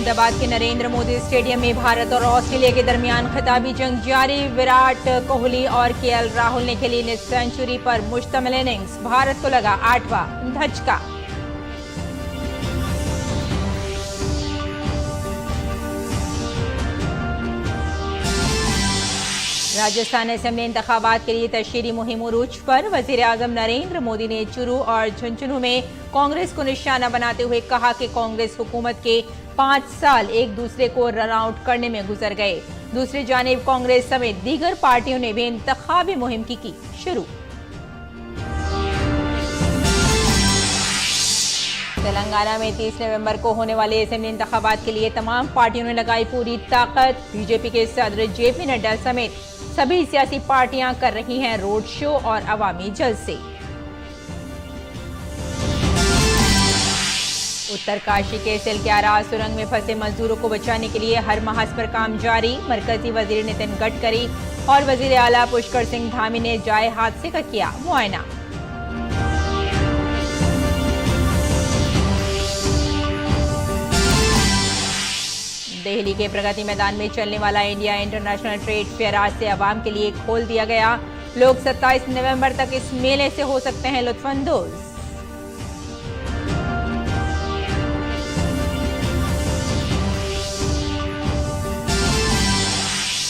अहमदाबाद के नरेंद्र मोदी स्टेडियम में भारत और ऑस्ट्रेलिया के दरमियान खिताबी जंग जारी। विराट कोहली और केएल राहुल ने खेली सेंचुरी पर मुश्तमिल इनिंग्स। भारत को लगा 8वां धचका। राजस्थान असेंबली इंतखाबात के लिए तशहीरी मुहिम उरूज पर। वजीर आजम नरेंद्र मोदी ने चुरू और झुंझुनू में कांग्रेस को निशाना बनाते हुए कहा कि कांग्रेस हुकूमत के 5 साल एक दूसरे को रन आउट करने में गुजर गए। दूसरी जानिब कांग्रेस समेत दीगर पार्टियों ने भी इंतखाबी मुहिम की शुरू। तेलंगाना में 30 नवंबर को होने वाले असेंबली इंतखाबात के लिए तमाम पार्टियों ने लगाई पूरी ताकत। बीजेपी के सदर जेपी नड्डा समेत सभी सियासी पार्टियां कर रही हैं रोड शो और अवामी जलसे। उत्तरकाशी के सिलक्यारा सुरंग में फंसे मजदूरों को बचाने के लिए हर माह पर काम जारी। मरकजी वजीर नितिन गडकरी और वजीर आला पुष्कर सिंह धामी ने जाए हादसे का किया मुआयना। दिल्ली के प्रगति मैदान में चलने वाला इंडिया इंटरनेशनल ट्रेड फेयर आज से आवाम के लिए खोल दिया गया। लोग 27 नवंबर तक इस मेले से हो सकते हैं लुत्फानंदोज।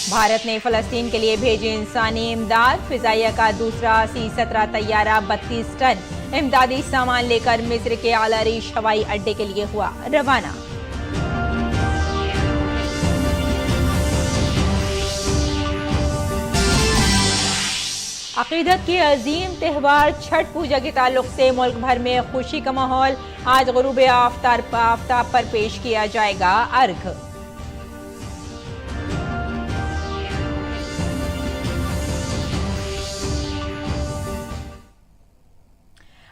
भारत ने फलस्तीन के लिए भेजी इंसानी इमदाद। फिजाइया का दूसरा C-17 तैयारा 32 टन इमदादी सामान लेकर मिस्र के अल अरीश हवाई अड्डे के लिए हुआ रवाना। अकीदत के अजीम त्यौहार छठ पूजा के ताल्लुक से मुल्क भर में खुशी का माहौल। आज गुरूब आफ्ताब पर पेश किया जाएगा अर्घ।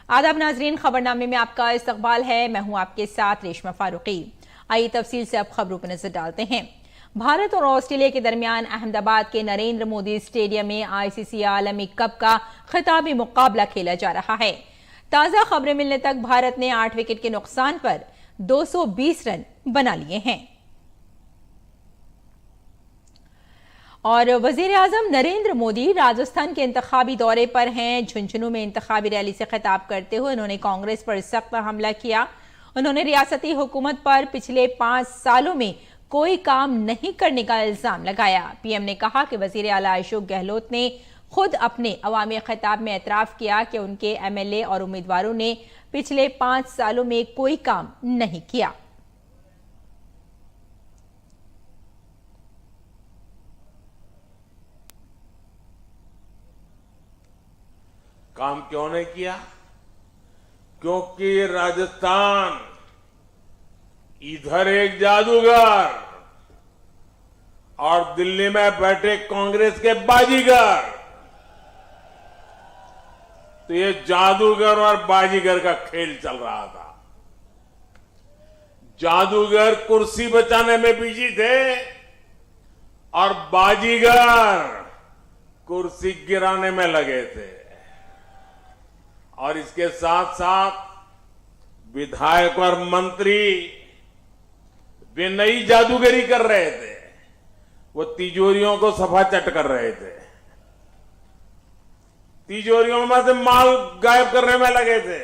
आदाब नाजरीन, खबरनामे में आपका इस्तकबाल है। मैं हूं आपके साथ रेशमा फारूकी। आइए तफसील से अब खबरों पर नजर डालते हैं। भारत और ऑस्ट्रेलिया के दरमियान अहमदाबाद के नरेंद्र मोदी स्टेडियम में आईसीसी आलमी कप का खिताबी मुकाबला खेला जा रहा है। ताजा खबरें मिलने तक भारत ने 8 विकेट के नुकसान पर 220 रन बना लिए हैं। और वजीर आजम नरेंद्र मोदी राजस्थान के इंतखाबी दौरे पर हैं। झुंझुनू में इंतखाबी रैली से खिताब करते हुए उन्होंने कांग्रेस पर सख्त हमला किया। उन्होंने रियासती हुकूमत पर पिछले 5 सालों में कोई काम नहीं करने का इल्जाम लगाया। पीएम ने कहा कि वजीर आला अशोक गहलोत ने खुद अपने अवामी खिताब में एतराफ किया कि उनके एमएलए और उम्मीदवारों ने पिछले 5 सालों में कोई काम नहीं किया। काम क्यों नहीं किया? क्योंकि राजस्थान इधर एक जादूगर और दिल्ली में बैठे कांग्रेस के बाजीगर। तो ये जादूगर और बाजीगर का खेल चल रहा था। जादूगर कुर्सी बचाने में बिजी थे और बाजीगर कुर्सी गिराने में लगे थे। और इसके साथ साथ विधायक और मंत्री वे नई जादूगरी कर रहे थे। वो तिजोरियों को सफाचट कर रहे थे। तिजोरियों में से माल गायब करने में लगे थे।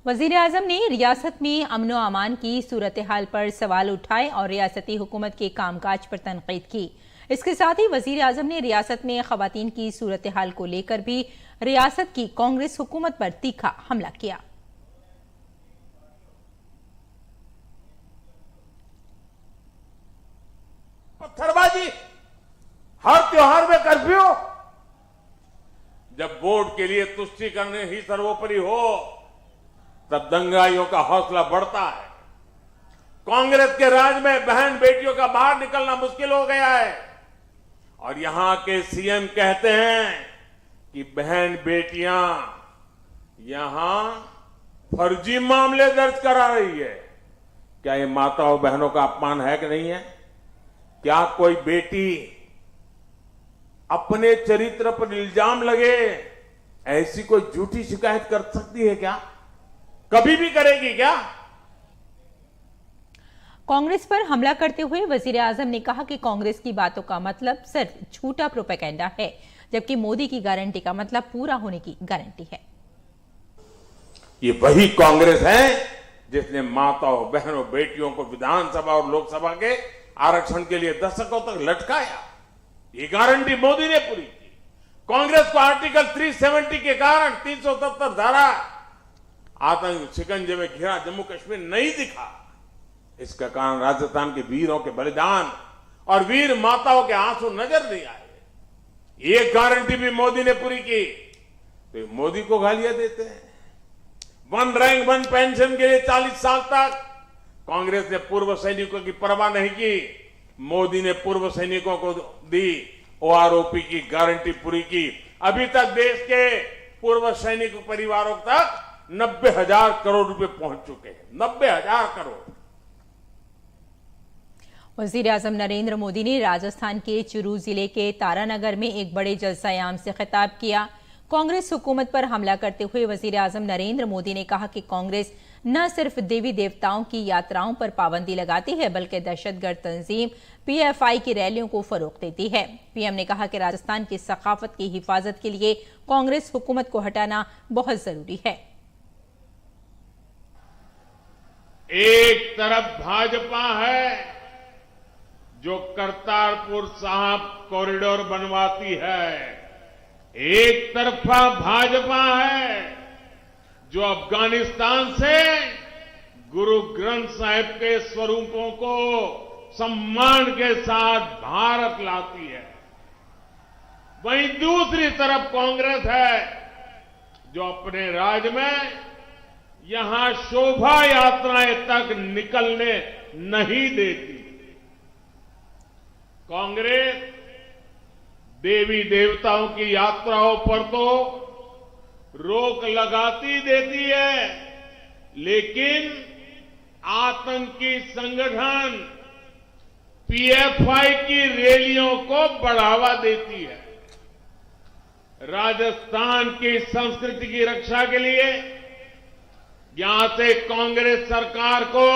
वजीर आजम ने रियासत में अमनो अमान की सूरत हाल पर सवाल उठाए और रियासती हुकूमत के कामकाज पर तनकीद की। इसके साथ ही वजीर आजम ने रियासत में खवातीन की सूरत हाल को लेकर भी रियासत की कांग्रेस हुकूमत पर तीखा हमला किया। पत्थरबाजी, हर त्योहार में कर्फ्यू। जब वोट के लिए तुष्टि करने ही सर्वोपरि हो तब दंगाइयों का हौसला बढ़ता है। कांग्रेस के राज में बहन बेटियों का बाहर निकलना मुश्किल हो गया है और यहां के सीएम कहते हैं कि बहन बेटियां यहां फर्जी मामले दर्ज करा रही है। क्या ये माताओं बहनों का अपमान है कि नहीं है? क्या कोई बेटी अपने चरित्र पर इल्जाम लगे ऐसी कोई झूठी शिकायत कर सकती है क्या? कभी भी करेगी क्या? कांग्रेस पर हमला करते हुए वजीर आजम ने कहा कि कांग्रेस की बातों का मतलब सिर्फ झूठा प्रोपेगेंडा है, जबकि मोदी की गारंटी का मतलब पूरा होने की गारंटी है। ये वही कांग्रेस है जिसने माताओं, बहनों, बेटियों को विधानसभा और लोकसभा के आरक्षण के लिए दशकों तक लटकाया। ये गारंटी मोदी ने पूरी की। कांग्रेस को आर्टिकल 370 के कारण 377 धारा आतंक शिकंजे में घिरा जम्मू कश्मीर नहीं दिखा। इसका कारण राजस्थान के वीरों के बलिदान और वीर माताओं के आंसू नजर नहीं आए। ये गारंटी भी मोदी ने पूरी की। तो मोदी को गालियां देते हैं। वन रैंक वन पेंशन के लिए 40 साल तक कांग्रेस ने पूर्व सैनिकों की परवाह नहीं की। मोदी ने पूर्व सैनिकों को दी ओआरओपी की गारंटी पूरी की। अभी तक देश के पूर्व सैनिक परिवारों तक 90,000 करोड़ रुपए पहुंच चुके हैं। 90,000 करोड़। वजीर आजम नरेंद्र मोदी ने राजस्थान के चुरू जिले के तारानगर में एक बड़े जलसायाम से खिताब किया। कांग्रेस हुकूमत पर हमला करते हुए वजीर आजम नरेंद्र मोदी ने कहा कि कांग्रेस न सिर्फ देवी देवताओं की यात्राओं पर पाबंदी लगाती है, बल्कि दहशतगर्द तंजीम पीएफआई की रैलियों को फरोग देती है। पीएम ने कहा कि राजस्थान की सकाफत की हिफाजत के लिए कांग्रेस हुकूमत को हटाना बहुत जरूरी है। एक तरफ भाजपा है जो करतारपुर साहिब कॉरिडोर बनवाती है, एक तरफा भाजपा है जो अफगानिस्तान से गुरु ग्रंथ साहिब के स्वरूपों को सम्मान के साथ भारत लाती है। वहीं दूसरी तरफ कांग्रेस है जो अपने राज्य में यहां शोभा यात्राएं तक निकलने नहीं देती। कांग्रेस देवी देवताओं की यात्राओं पर तो रोक लगाती देती है, लेकिन आतंकी संगठन पीएफआई की रैलियों को बढ़ावा देती है। राजस्थान की संस्कृति की रक्षा के लिए यहां से कांग्रेस सरकार को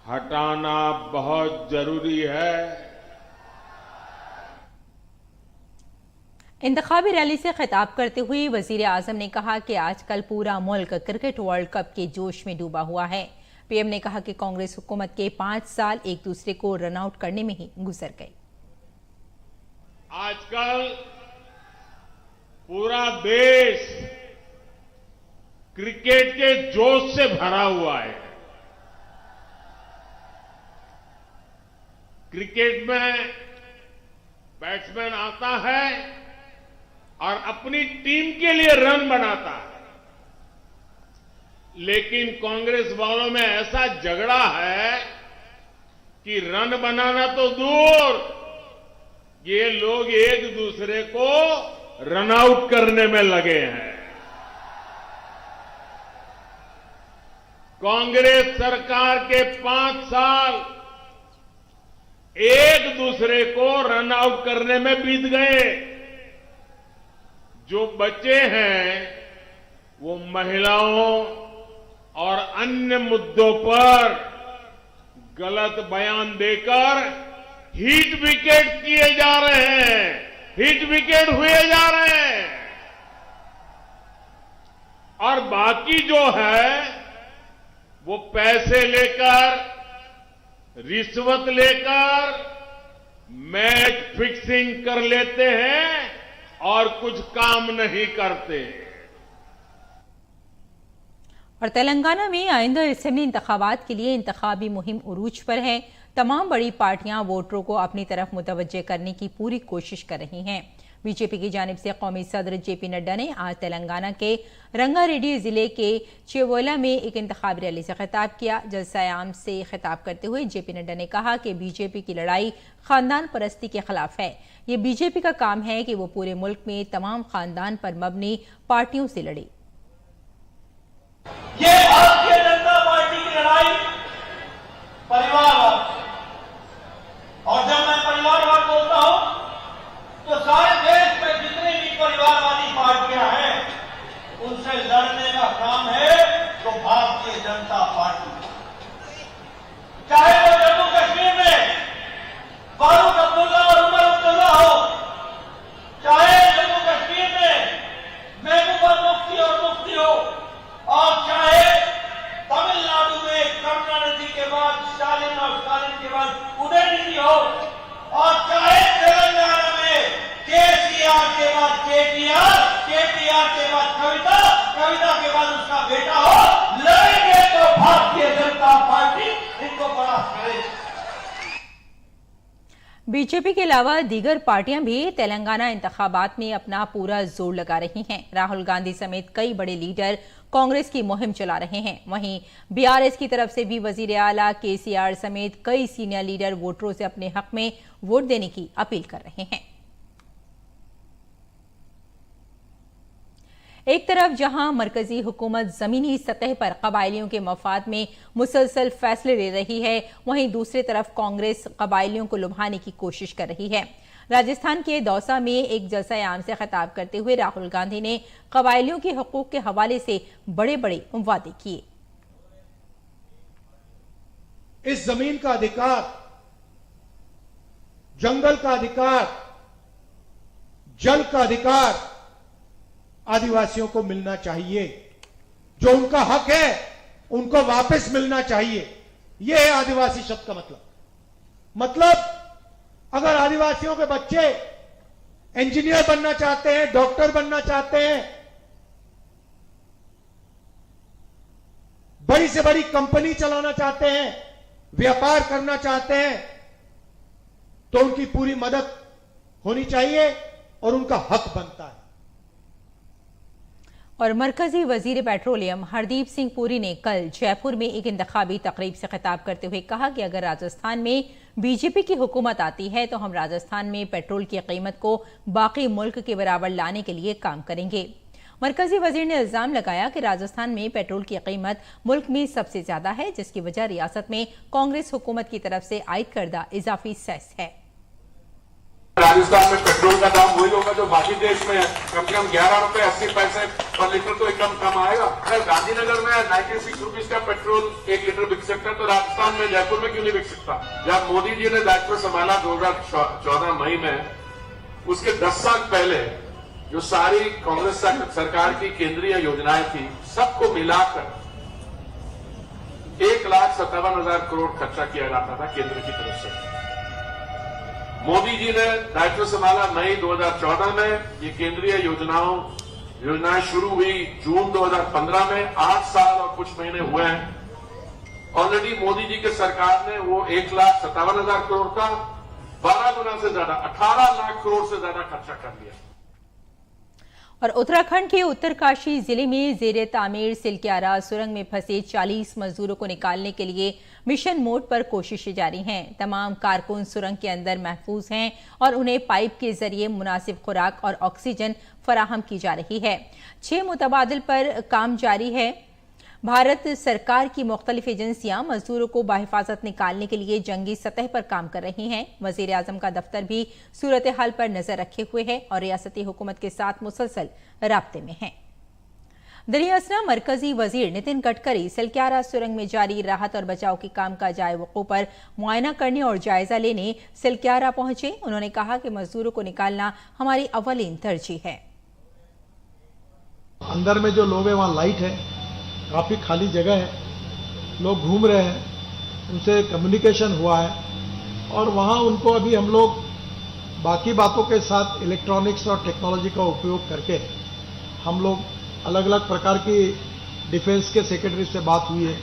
हटाना बहुत जरूरी है। इंतखाबी रैली से खिताब करते हुए वजीर आजम ने कहा कि आजकल पूरा मुल्क क्रिकेट वर्ल्ड कप के जोश में डूबा हुआ है। पीएम ने कहा कि कांग्रेस हुकूमत के 5 साल एक दूसरे को रन आउट करने में ही गुजर गए। आजकल पूरा देश क्रिकेट के जोश से भरा हुआ है। क्रिकेट में बैट्समैन आता है और अपनी टीम के लिए रन बनाता है, लेकिन कांग्रेस वालों में ऐसा झगड़ा है कि रन बनाना तो दूर, ये लोग एक दूसरे को रन आउट करने में लगे हैं। कांग्रेस सरकार के 5 साल एक दूसरे को रन आउट करने में बीत गए। जो बचे हैं वो महिलाओं और अन्य मुद्दों पर गलत बयान देकर हिट विकेट किए जा रहे हैं, हिट विकेट हुए जा रहे हैं। और बाकी जो है वो पैसे लेकर, रिश्वत लेकर मैच फिक्सिंग कर लेते हैं और कुछ काम नहीं करते। और तेलंगाना में आइंदा असेंबली इंतखाबात के लिए इंतखाबी मुहिम उरूज पर है। तमाम बड़ी पार्टियां वोटरों को अपनी तरफ मुतवज्जे करने की पूरी कोशिश कर रही हैं। बीजेपी की जानिब से कौमी सदर जेपी नड्डा ने आज तेलंगाना के रंगारेड्डी जिले के चेवोला में एक इंतखाबी रैली से खिताब किया। जलसायाम से खिताब करते हुए जेपी नड्डा ने कहा कि बीजेपी की लड़ाई खानदान परस्ती के खिलाफ है। ये बीजेपी का काम है कि वो पूरे मुल्क में तमाम खानदान पर मबनी पार्टियों से लड़े। ये भारतीय जनता पार्टी की लड़ाई परिवारवाद, और जब मैं परिवारवाद बोलता हूं तो सारे देश में जितनी भी परिवारवादी पार्टियां हैं उनसे लड़ने का काम है तो भारतीय जनता पार्टी। चाहे वो जम्मू कश्मीर में फारूक अब्दुल्ला और उमर अब्दुल्ला हो, चाहे जम्मू कश्मीर में महबूबा मुफ्ती और मुफ्ती हो, और चाहे तमिलनाडु में करुणानिधि के बाद स्टालिन और स्टालिन के बाद उदयनिधि हो, और चाहे तेलंगाना में केसीआर के बाद केटीआर, केटीआर के बाद कविता, कविता के बाद उसका बेटा हो, लड़ेंगे तो भारतीय जनता पार्टी इनको बड़ा करेगी। बीजेपी के अलावा दीगर पार्टियां भी तेलंगाना इंतखाबात में अपना पूरा जोर लगा रही हैं। राहुल गांधी समेत कई बड़े लीडर कांग्रेस की मुहिम चला रहे हैं। वहीं बीआरएस की तरफ से भी वजीर आला केसीआर समेत कई सीनियर लीडर वोटरों से अपने हक में वोट देने की अपील कर रहे हैं। एक तरफ जहां मरकजी हुकूमत जमीनी सतह पर कबायलियों के मफाद में मुसलसल फैसले ले रही है, वहीं दूसरी तरफ कांग्रेस कबायलियों को लुभाने की कोशिश कर रही है। राजस्थान के दौसा में एक जलसा आम से खिताब करते हुए राहुल गांधी ने कबायलियों के हकूक के हवाले से बड़े बड़े वादे किए। इस जमीन का अधिकार, जंगल का अधिकार, जल का अधिकार आदिवासियों को मिलना चाहिए। जो उनका हक है उनको वापस मिलना चाहिए। यह है आदिवासी शब्द का मतलब अगर आदिवासियों के बच्चे इंजीनियर बनना चाहते हैं, डॉक्टर बनना चाहते हैं, बड़ी से बड़ी कंपनी चलाना चाहते हैं, व्यापार करना चाहते हैं, तो उनकी पूरी मदद होनी चाहिए और उनका हक बनता है। और मरकजी वजीर पेट्रोलियम हरदीप सिंह पुरी ने कल जयपुर में एक इंतखाबी तकरीब से खिताब करते हुए कहा कि अगर राजस्थान में बीजेपी की हुकूमत आती है तो हम राजस्थान में पेट्रोल की कीमत को बाकी मुल्क के बराबर लाने के लिए काम करेंगे। मरकजी वजीर ने इल्जाम लगाया कि राजस्थान में पेट्रोल की कीमत मुल्क में सबसे ज्यादा है, जिसकी वजह रियासत में कांग्रेस हुकूमत की तरफ से आयद करदा इजाफी सेस है। राजस्थान में पेट्रोल का दाम वही होगा जो बाकी देश में है, कम से कम 11 रुपए 80 पैसे पर लीटर तो एकदम कम आएगा। अगर गांधीनगर में 96 रुपीज का पेट्रोल 1 लीटर बिक सकता है तो राजस्थान में जयपुर में क्यों नहीं बिक सकता? जब मोदी जी ने दायित्व संभाला 2014 मई में, उसके 10 साल पहले जो सारी कांग्रेस सरकार की केंद्रीय योजनाएं थी, सबको मिलाकर 1,57,000 करोड़ खर्चा किया जाता था केंद्र की तरफ से। मोदी जी ने दायित्व संभाला मई 2014 में, ये केंद्रीय योजनाएं शुरू हुई जून 2015 में। 8 साल और कुछ महीने हुए हैं। ऑलरेडी मोदी जी के सरकार ने वो 1,57,000 करोड़ का 12 गुना से ज्यादा 18 लाख करोड़ से ज्यादा खर्चा कर लिया। और उत्तराखंड के उत्तरकाशी जिले में जेरे तामीर सिलक्यारा सुरंग में फंसे 40 मजदूरों को निकालने के लिए मिशन मोड पर कोशिशें जारी हैं। तमाम कारकुन सुरंग के अंदर महफूज हैं और उन्हें पाइप के जरिए मुनासिब खुराक और ऑक्सीजन फराहम की जा रही है। 6 मुतबादिल पर काम जारी है। भारत सरकार की मुख्तलिफ एजेंसियां मजदूरों को बाहिफाजत निकालने के लिए जंगी सतह पर काम कर रही हैं। वजीर आजम का दफ्तर भी सूरत हाल पर नजर रखे हुए है और रियासती हुकूमत के साथ मुसलसल राब्ते में है। दरियासना मरकजी वजीर नितिन गडकरी सिलक्यारा सुरंग में जारी राहत और बचाव के काम का जाए वक़ूफ़ पर मुआयना करने और जायजा लेने सिलक्यारा पहुंचे। उन्होंने कहा कि मजदूरों को निकालना हमारी अव्वलीन तरजीह है। अंदर में जो लोग हैं वहाँ लाइट है, काफ़ी खाली जगह है, लोग घूम रहे हैं, उनसे कम्युनिकेशन हुआ है और वहाँ उनको अभी हम लोग बाकी बातों के साथ इलेक्ट्रॉनिक्स और टेक्नोलॉजी का उपयोग करके हम लोग अलग अलग प्रकार की डिफेंस के सेक्रेटरी से बात हुई है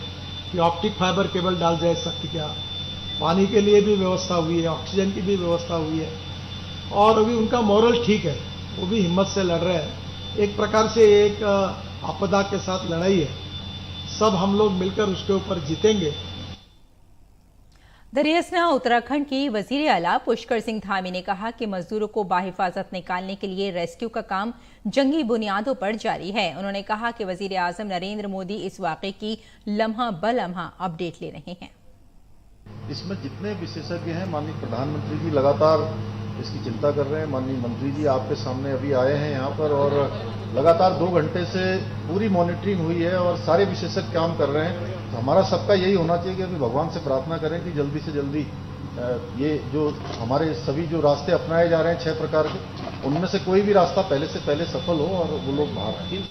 कि ऑप्टिक फाइबर केबल डाल जाए सकती, क्या पानी के लिए भी व्यवस्था हुई है, ऑक्सीजन की भी व्यवस्था हुई है और अभी उनका मोरल ठीक है, वो भी हिम्मत से लड़ रहे हैं। एक प्रकार से एक आपदा के साथ लड़ाई है, सब हम लोग मिलकर उसके ऊपर जीतेंगे। दरियासना उत्तराखंड की वजीर आला पुष्कर सिंह धामी ने कहा कि मजदूरों को बाहिफाजत निकालने के लिए रेस्क्यू का काम जंगी बुनियादों पर जारी है। उन्होंने कहा कि वजीर आजम नरेंद्र मोदी इस वाक़े की लम्हा ब लम्हा अपडेट ले रहे हैं। इसमें जितने विशेषज्ञ हैं, माननीय प्रधानमंत्री जी लगातार इसकी चिंता कर रहे हैं। माननीय मंत्री जी आपके सामने अभी आए हैं यहाँ पर और लगातार 2 घंटे से पूरी मॉनिटरिंग हुई है और सारे विशेषज्ञ काम कर रहे हैं। तो हमारा सबका यही होना चाहिए कि अभी भगवान से प्रार्थना करें कि जल्दी से जल्दी ये जो हमारे सभी जो रास्ते अपनाए जा रहे हैं 6 प्रकार के, उनमें से कोई भी रास्ता पहले से पहले सफल हो और वो लोग बाहर आए।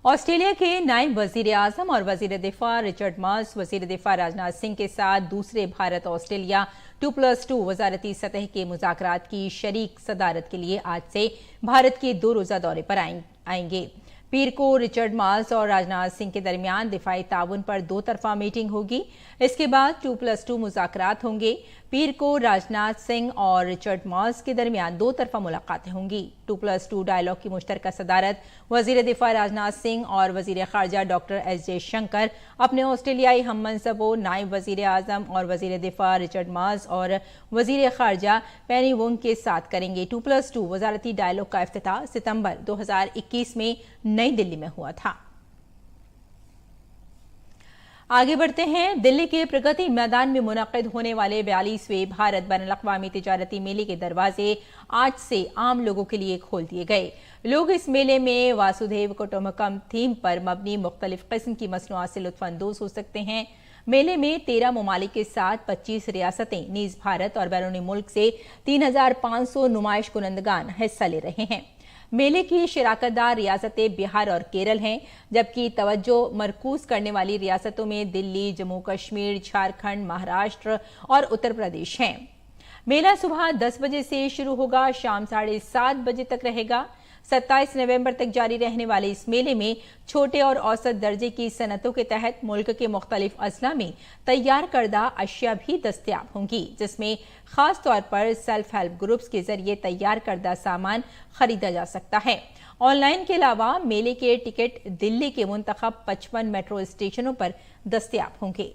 ऑस्ट्रेलिया के नायब वजीर आजम और वजीर दिफा रिचर्ड मार्स वजीर दिफा राजनाथ सिंह के साथ दूसरे भारत ऑस्ट्रेलिया 2+2 वजारती सतह के मुज़ाकरात की शरीक सदारत के लिए आज से भारत के 2 रोज़ा दौरे पर आएंगे। पीर को रिचर्ड मार्स और राजनाथ सिंह के दरमियान दिफाई ताउन पर 2 तरफा मीटिंग होगी। इसके बाद 2+2 मुज़ाकरात होंगे। पीर को राजनाथ सिंह और रिचर्ड मार्स के दरमियान 2 तरफा मुलाकातें होंगी। 2+2 डायलॉग की मुश्तरका सदारत वजीर दिफा राजनाथ सिंह और वजीर खारजा डॉक्टर एस जयशंकर अपने ऑस्ट्रेलियाई हम मनसबों नायब वजीर आजम और वजीर दिफा रिचर्ड मार्स और वजीर खारजा पेनी वोंग के साथ करेंगे। 2+2 वजारती डायलॉग का इफ्तिताह सितंबर 2021 में नई दिल्ली में हुआ था। आगे बढ़ते हैं। दिल्ली के प्रगति मैदान में मुनक्किद होने वाले 42वें भारत बैनुल-अक़वामी तिजारती मेले के दरवाजे आज से आम लोगों के लिए खोल दिए गए। लोग इस मेले में वासुदेव कुटुंबकम थीम पर मबनी मुख्तलिफ किस्म की मसनूआत से लुत्फ़अंदोज़ हो सकते हैं। मेले में 13 ममालिक के साथ 25 रियासतें नीज़ भारत और बैरूनी मुल्क से 3500 नुमाइश कुनंदगान हिस्सा ले रहे हैं। मेले की शिराकतदार रियासतें बिहार और केरल हैं, जबकि तवज्जो मरकूज करने वाली रियासतों में दिल्ली, जम्मू कश्मीर, झारखंड, महाराष्ट्र और उत्तर प्रदेश हैं। मेला सुबह 10 बजे से शुरू होगा, शाम 7:30 बजे तक रहेगा। 27 नवंबर तक जारी रहने वाले इस मेले में छोटे और औसत दर्जे की सनतों के तहत मुल्क के मुख्तलिफ अजला में तैयार करदा अशिया भी दस्तयाब होंगी, जिसमें खास तौर पर सेल्फ हेल्प ग्रुप्स के जरिए तैयार करदा सामान खरीदा जा सकता है। ऑनलाइन के अलावा मेले के टिकट दिल्ली के मुंतखब 55 मेट्रो स्टेशनों पर दस्तयाब होंगे।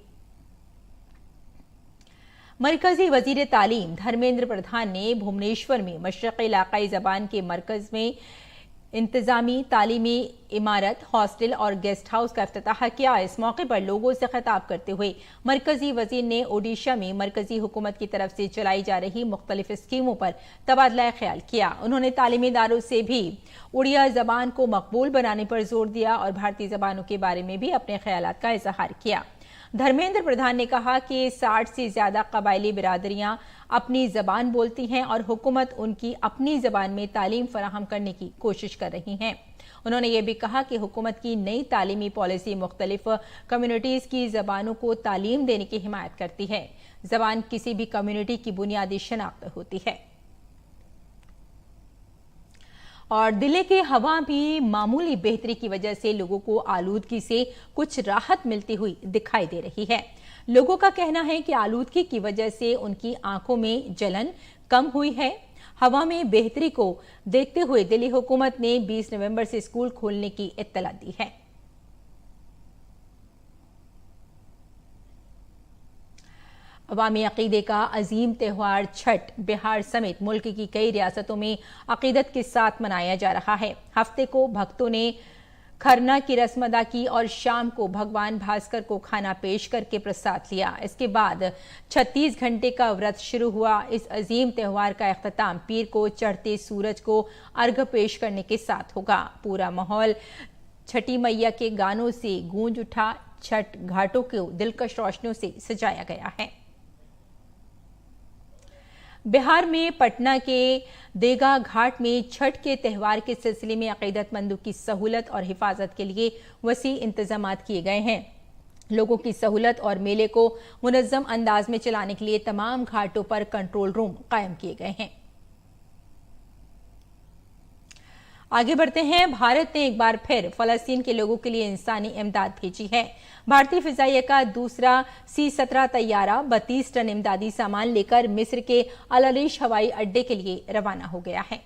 मरकजी वजीर तालीम धर्मेंद्र प्रधान ने भुवनेश्वर में मशरक़ी इलाक़ाई ज़बान के मरकज़ में इंतज़ामी तालीमी इमारत, हॉस्टल और गेस्ट हाउस का इफ्तिताह किया। इस मौके पर लोगों से खिताब करते हुए मरकजी वजीर ने ओडिशा में मरकजी हुकूमत की तरफ से चलाई जा रही मुख्तलिफ स्कीमों पर तबादला ख्याल किया। उन्होंने तालीमी इदारों से भी उड़िया ज़बान को मकबूल बनाने पर जोर दिया और भारतीय ज़बानों के बारे में भी अपने ख्यालात का इजहार किया। धर्मेंद्र प्रधान ने कहा कि 60 से ज्यादा कबायली बिरादरियां अपनी जबान बोलती हैं और हुकूमत उनकी अपनी जबान में तालीम फराहम करने की कोशिश कर रही हैं। उन्होंने ये भी कहा कि हुकूमत की नई तालीमी पॉलिसी मुख्तलिफ कम्युनिटीज की जबानों को तालीम देने की हिमायत करती है। जबान किसी भी कम्युनिटी की बुनियादी शनाख्त होती है। और दिल्ली की हवा भी मामूली बेहतरी की वजह से लोगों को आलूदगी से कुछ राहत मिलती हुई दिखाई दे रही है। लोगों का कहना है कि आलूदगी की वजह से उनकी आंखों में जलन कम हुई है। हवा में बेहतरी को देखते हुए दिल्ली हुकूमत ने 20 नवंबर से स्कूल खोलने की इत्तला दी है। अवामी अकीदे का अजीम त्यौहार छठ बिहार समेत मुल्क की कई रियासतों में अकीदत के साथ मनाया जा रहा है। हफ्ते को भक्तों ने खरना की रस्म अदा की और शाम को भगवान भास्कर को खाना पेश करके प्रसाद लिया। इसके बाद 36 घंटे का व्रत शुरू हुआ। इस अजीम त्यौहार का इख्तिताम पीर को चढ़ते सूरज को अर्घ पेश करने के साथ होगा। पूरा माहौल छठी मैया के गानों से गूंज उठा। छठ घाटों को दिलकश रोशनियों से सजाया गया है। बिहार में पटना के देगा घाट में छठ के त्यौहार के सिलसिले में अकीदतमंदों की सहूलत और हिफाजत के लिए वसी इंतजामात किए गए हैं। लोगों की सहूलत और मेले को मुनज़्ज़म अंदाज में चलाने के लिए तमाम घाटों पर कंट्रोल रूम कायम किए गए हैं। आगे बढ़ते हैं। भारत ने एक बार फिर फलस्तीन के लोगों के लिए इंसानी इमदाद भेजी है। भारतीय फिजाइया का दूसरा C-17 तैयारा 32 टन इमदादी सामान लेकर मिस्र के अल अरीश हवाई अड्डे के लिए रवाना हो गया है।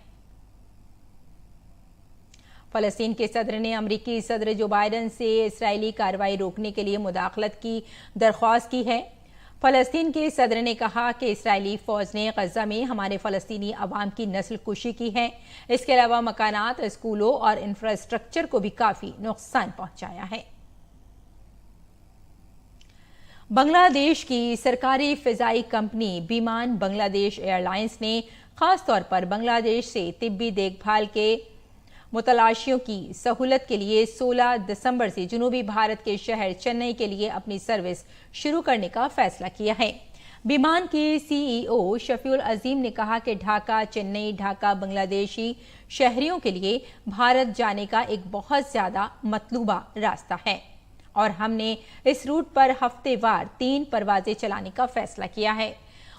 फलस्तीन के सदर ने अमरीकी सदर जो बाइडन से इसराइली कार्रवाई रोकने के लिए मुदाखलत की दरख्वास्त की है। फलस्तीन के सदर ने कहा कि इसराइली फौज ने गजा में हमारे फलस्तीनी अवाम की नस्ल कुशी की है। इसके अलावा मकानात, स्कूलों और इंफ्रास्ट्रक्चर को भी काफी नुकसान पहुंचाया है। बांग्लादेश की सरकारी फिजाई कंपनी विमान बांग्लादेश एयरलाइंस ने खास तौर पर बांग्लादेश से तिब्बी देखभाल के मुतलाशियों की सहूलत के लिए 16 दिसंबर से जनूबी भारत के शहर चेन्नई के लिए अपनी सर्विस शुरू करने का फैसला किया है। विमान के सीईओ शफीउल अजीम ने कहा कि ढाका चेन्नई ढाका बांग्लादेशी शहरियों के लिए भारत जाने का एक बहुत ज्यादा मतलूबा रास्ता है और हमने इस रूट पर हफ्तेवार 3 परवाजें चलाने का फैसला किया है।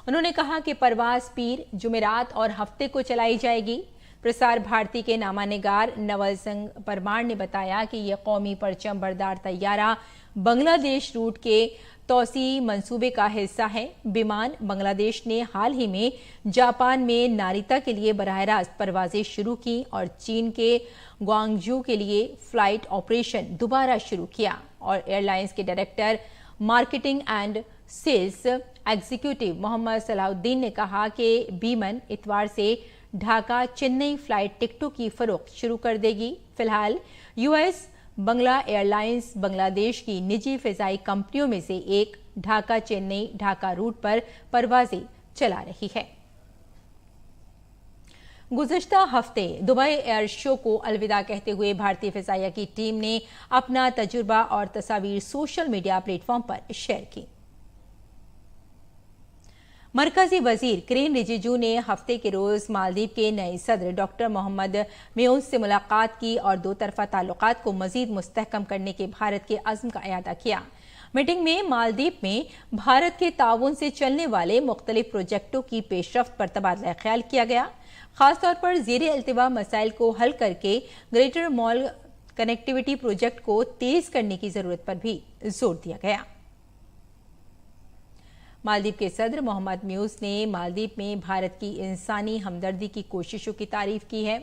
उन्होंने कहा कि परवाज पीर, जुमेरात और हफ्ते को चलाई जाएगी। प्रसार भारती के नामानिगार नवल सिंह परमार ने बताया कि यह कौमी परचम बरदार तैयारा बांग्लादेश रूट के तौसी मंसूबे का हिस्सा है। विमान बांग्लादेश ने हाल ही में जापान में नारिता के लिए बराह रास्त परवाजें शुरू की और चीन के ग्वांगजू के लिए फ्लाइट ऑपरेशन दोबारा शुरू किया। और एयरलाइंस के director marketing and sales executive Mohammad Salauddin ने कहा कि विमान इतवार से ढाका चेन्नई फ्लाइट टिकटों की फरोख्त शुरू कर देगी। फिलहाल यूएस बांग्ला एयरलाइंस बांग्लादेश की निजी फिजाई कंपनियों में से एक ढाका चेन्नई ढाका रूट पर परवाजें चला रही है। गुज़िश्ता हफ्ते दुबई एयर शो को अलविदा कहते हुए भारतीय फिजाइया की टीम ने अपना तजुर्बा और तस्वीर सोशल मीडिया प्लेटफॉर्म पर शेयर की। मरकजी वजीर किरेन रिजिजू ने हफ्ते के रोज मालदीव के नए सदर डॉक्टर मोहम्मद म्यूज से मुलाकात की और दो तरफा ताल्लुकात को मजीद मुस्तहकम करने के भारत के अज़्म का इयादा किया। मीटिंग में मालदीव में भारत के ताउन से चलने वाले मुख्तलिफ प्रोजेक्टों की पेशरफ्त पर तबादला ख्याल किया गया। खासतौर पर ज़ेरे अल्तवा मसाइल को हल करके ग्रेटर मॉल कनेक्टिविटी प्रोजेक्ट को तेज करने की जरूरत पर भी जोर दिया गया। मालदीव के सदर मोहम्मद म्यूज ने मालदीव में भारत की इंसानी हमदर्दी की कोशिशों की तारीफ की है।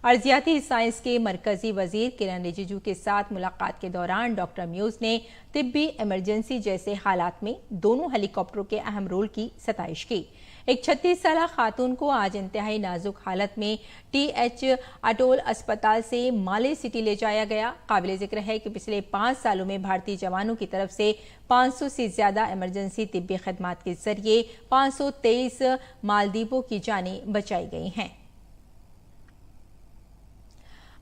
अर्जियाती साइंस के मरकजी वजीर किरेन रिजिजू के साथ मुलाकात के दौरान डॉक्टर म्यूज ने तिब्बी इमरजेंसी जैसे हालात में दोनों हेलीकॉप्टरों के अहम रोल की सताइश की। एक 36 साल खातून को आज इंतहाई नाजुक हालत में टीएच अटोल अस्पताल से माले सिटी ले जाया गया। काबिल जिक्र है कि पिछले 5 सालों में भारतीय जवानों की तरफ से 500 से ज्यादा इमरजेंसी तिब्बी खदमात के जरिए 523 मालदीवों की जानें बचाई गई हैं।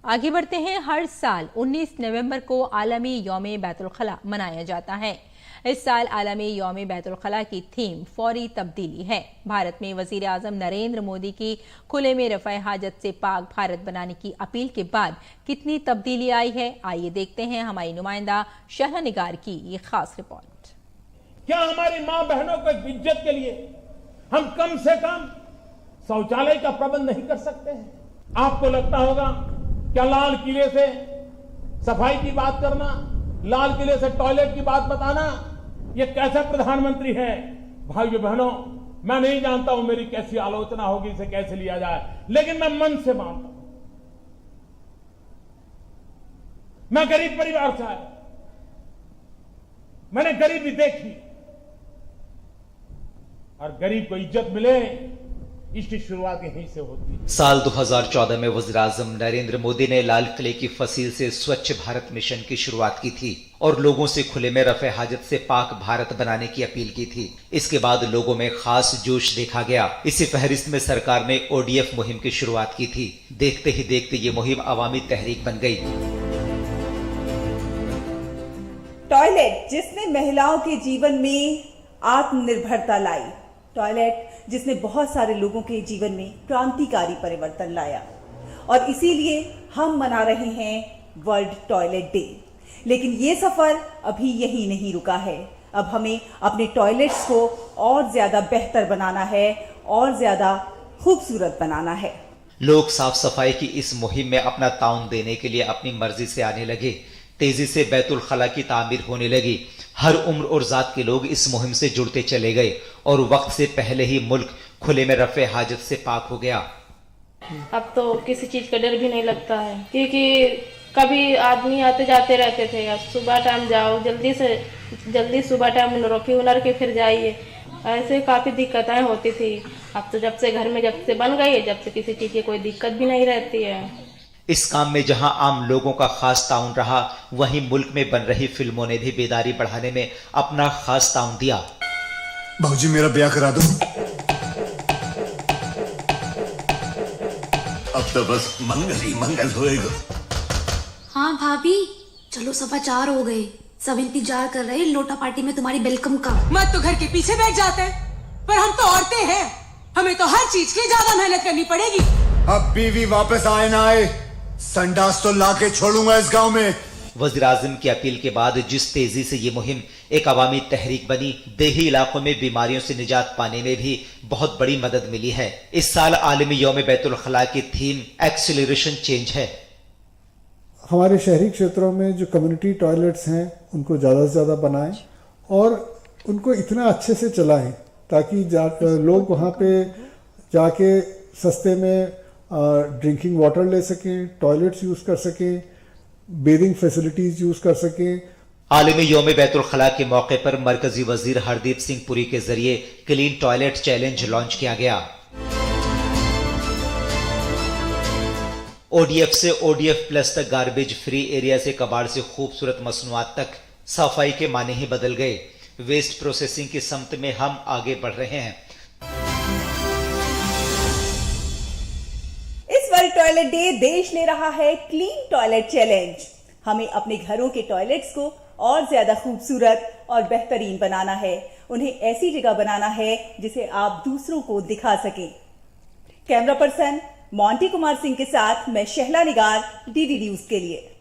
आगे बढ़ते हैं। हर साल 19 नवंबर को आलमी यौम बैतुल खला मनाया जाता है। इस साल आलमी यौम बैतुल खला की थीम फौरी तब्दीली है। भारत में वजीर आजम नरेंद्र मोदी की खुले में रफ़ा हाजत से पाक भारत बनाने की अपील के बाद कितनी तब्दीली आई है, आइए देखते हैं हमारी नुमाइंदा शहला निगार की ये खास रिपोर्ट। क्या हमारी मां बहनों को इज्जत के लिए हम कम से कम शौचालय का प्रबंध नहीं कर सकते हैं? आपको लगता होगा क्या लाल किले से सफाई की बात करना, लाल किले से टॉयलेट की बात बताना, ये कैसा प्रधानमंत्री है? भाइयों बहनों, मैं नहीं जानता हूं मेरी कैसी आलोचना होगी, इसे कैसे लिया जाए, लेकिन मैं मन से मानता हूं। मैं गरीब परिवार से आया, मैंने गरीबी देखी और गरीब को इज्जत मिले इसकी शुरुआत यहीं से होती है। साल 2014 में वज़ीर-ए-आज़म नरेंद्र मोदी ने लाल किले की फसील से स्वच्छ भारत मिशन की शुरुआत की थी और लोगों से खुले में रफ़े हाजत से पाक भारत बनाने की अपील की थी। इसके बाद लोगों में खास जोश देखा गया। इसी फहरिस्त में सरकार ने ODF मुहिम की शुरुआत की थी। देखते ही देखते ये मुहिम अवामी तहरीक बन गई। टॉयलेट जिसने महिलाओं के जीवन में आत्मनिर्भरता लाई, टॉयलेट जिसने बहुत सारे लोगों के जीवन में क्रांतिकारी परिवर्तन लाया, और इसीलिए हम मना रहे हैं वर्ल्ड टॉयलेट डे। लेकिन ये सफर अभी यहीं नहीं रुका है। अब हमें अपने टॉयलेट्स को और ज्यादा बेहतर बनाना है और ज्यादा खूबसूरत बनाना है। लोग साफ सफाई की इस मुहिम में अपना ताउन देने के लिए अपनी मर्जी से आने लगे। तेजी से बैतुल खला की तामीर होने लगी। हर उम्र और जात के लोग इस मुहिम से जुड़ते चले गए और वक्त से पहले ही मुल्क खुले में रफ़े हाजत से पाक हो गया। अब तो किसी चीज का डर भी नहीं लगता है, क्योंकि कभी आदमी आते जाते रहते थे। अब सुबह टाइम जाओ, जल्दी सुबह टाइम उनर के फिर जाइए, ऐसे काफी दिक्कतें होती थी। अब तो जब से घर में जब से बन गई है, जब से किसी चीज की कोई दिक्कत भी नहीं रहती है। इस काम में जहां आम लोगों का खास ताउन रहा, वहीं मुल्क में बन रही फिल्मों ने भी बेदारी बढ़ाने में अपना खास ताउन दिया। भाऊजी मेरा ब्याह करा दो। अब तो बस मंगल ही मंगल होएगा। हाँ भाभी, चलो 4:15 हो गए, सब इंतजार कर रहे लोटा पार्टी में तुम्हारी वेलकम का। मत तो घर के पीछे बैठ जाते हैं, पर हम तो औरतें हैं, हमें तो हर चीज की ज्यादा मेहनत करनी पड़ेगी। अब बीवी वापस आए ना आए, संडास तो लाके छोड़ूंगा इस गांव में। वज़ीर आज़म की अपील के बाद जिस तेजी से ये मुहिम एक अवामी तहरीक बनी, देही इलाकों में बीमारियों से निजात पाने में भी बहुत बड़ी मदद मिली है। इस साल आलमी यौम बैतुल खला की थीम एक्सीलरेशन चेंज है। हमारे शहरी क्षेत्रों में जो कम्युनिटी टॉयलेट्स हैं उनको ज़्यादा से ज़्यादा बनाएं और उनको इतना अच्छे से चलाएं ताकि लोग वहाँ पे जाके सस्ते में ड्रिंकिंग वाटर ले सकें, टॉयलेट्स यूज़ कर सकें, बेदिंग फैसिलिटीज़ यूज़ कर सकें। आलमी यौम बैतुल खला के मौके पर मरकजी वजीर हरदीप सिंह पुरी के जरिए क्लीन टॉयलेट चैलेंज लॉन्च किया गया। ODF से ODF प्लस तक गार्बेज फ्री एरिया से कबाड़ से खूबसूरत मसनूआत तक सफाई के माने ही बदल गए। वेस्ट प्रोसेसिंग की समत में हम आगे बढ़ रहे हैं। इस वर्ल्ड टॉयलेट डे देश ले रहा है क्लीन टॉयलेट चैलेंज। हमें अपने घरों के टॉयलेट्स को और ज्यादा खूबसूरत और बेहतरीन बनाना है। उन्हें ऐसी जगह बनाना है जिसे आप दूसरों को दिखा सकें। Camera person Monty Kumar Singh के साथ मैं शहला निगार, DD न्यूज के लिए।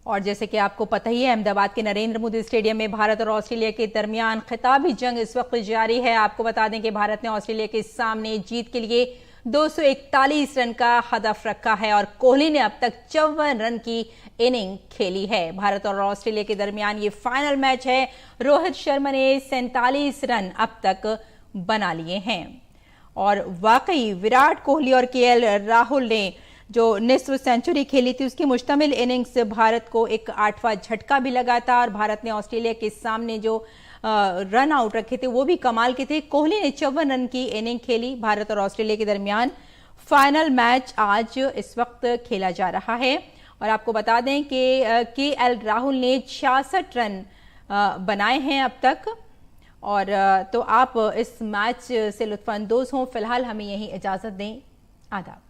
और जैसे कि आपको पता ही है, अहमदाबाद के नरेंद्र मोदी स्टेडियम में भारत और ऑस्ट्रेलिया के दरमियान खिताबी जंग इस वक्त जारी है। आपको बता दें कि भारत ने ऑस्ट्रेलिया के सामने जीत के लिए 241 रन का हदफ रखा है और कोहली ने अब तक 54 रन की इनिंग खेली है। भारत और ऑस्ट्रेलिया के दरमियान ये फाइनल मैच है। रोहित शर्मा ने 47 रन अब तक बना लिए हैं और वाकई विराट कोहली और KL राहुल ने जो निस्फ सेंचुरी खेली थी उसकी मुश्तमिल इनिंग्स से भारत को एक 8वां झटका भी लगा था और भारत ने ऑस्ट्रेलिया के सामने जो रन आउट रखे थे वो भी कमाल के थे। कोहली ने 54 रन की इनिंग खेली। भारत और ऑस्ट्रेलिया के दरमियान फाइनल मैच आज इस वक्त खेला जा रहा है और आपको बता दें कि KL राहुल ने 66 रन बनाए हैं अब तक। और तो आप इस मैच से लुत्फानंदोज हों। फिलहाल हमें यहीं इजाजत दें। आदाब।